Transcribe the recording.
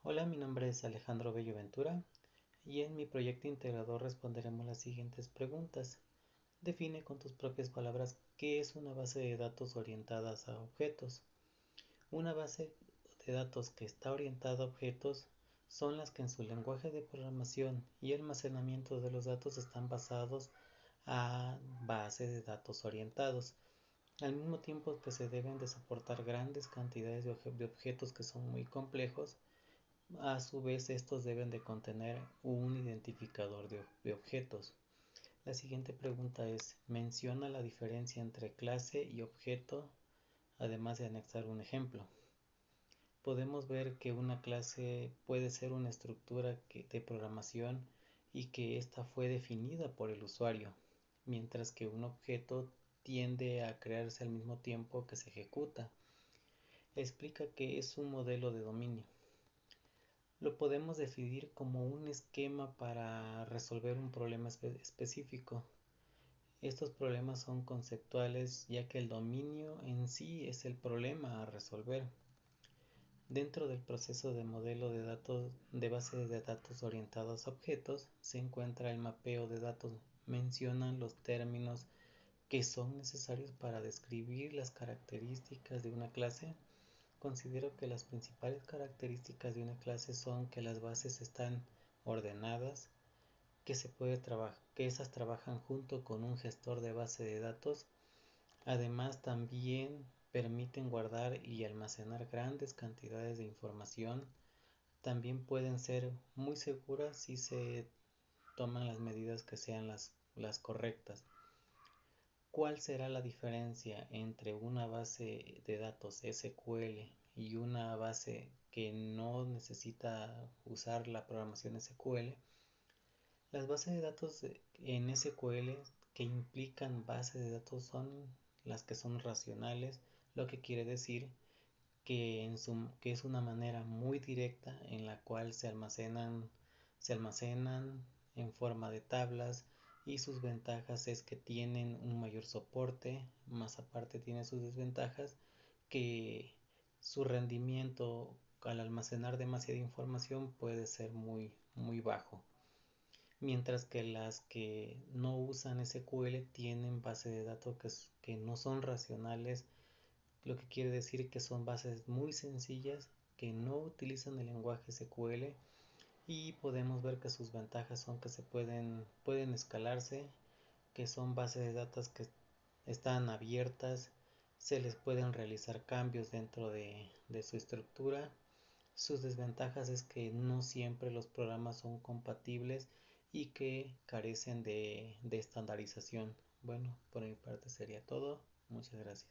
Hola, mi nombre es Alejandro Bello Ventura y en mi proyecto integrador responderemos las siguientes preguntas. Define con tus propias palabras qué es una base de datos orientadas a objetos. Una base de datos que está orientada a objetos son las que en su lenguaje de programación y almacenamiento de los datos están basados a base de datos orientados, al mismo tiempo que se deben de soportar grandes cantidades de objetos que son muy complejos. A su vez, estos deben de contener un identificador de objetos. La siguiente pregunta es: menciona la diferencia entre clase y objeto, además de anexar un ejemplo. Podemos ver que una clase puede ser una estructura de programación y que ésta fue definida por el usuario, mientras que un objeto tiende a crearse al mismo tiempo que se ejecuta. Explica que es un modelo de dominio. Lo podemos definir como un esquema para resolver un problema específico. Estos problemas son conceptuales, ya que el dominio en sí es el problema a resolver. Dentro del proceso de modelo de datos de base de datos orientados a objetos se encuentra el mapeo de datos. Mencionan los términos que son necesarios para describir las características de una clase. Considero que las principales características de una clase son que las bases están ordenadas, que esas trabajan junto con un gestor de base de datos. Además, también permiten guardar y almacenar grandes cantidades de información. También pueden ser muy seguras si se toman las medidas que sean las correctas. ¿Cuál será la diferencia entre una base de datos SQL y una base que no necesita usar la programación SQL? Las bases de datos en SQL que implican base de datos son las que son racionales, lo que quiere decir que es una manera muy directa en la cual se almacenan en forma de tablas, y sus ventajas es que tienen un mayor soporte, más aparte tiene sus desventajas, que su rendimiento al almacenar demasiada información puede ser muy, muy bajo. Mientras que las que no usan SQL tienen bases de datos que no son racionales, lo que quiere decir que son bases muy sencillas que no utilizan el lenguaje SQL, y podemos ver que sus ventajas son que pueden escalarse, que son bases de datos que están abiertas, se les pueden realizar cambios dentro de su estructura. Sus desventajas es que no siempre los programas son compatibles y que carecen de estandarización. Bueno, por mi parte sería todo. Muchas gracias.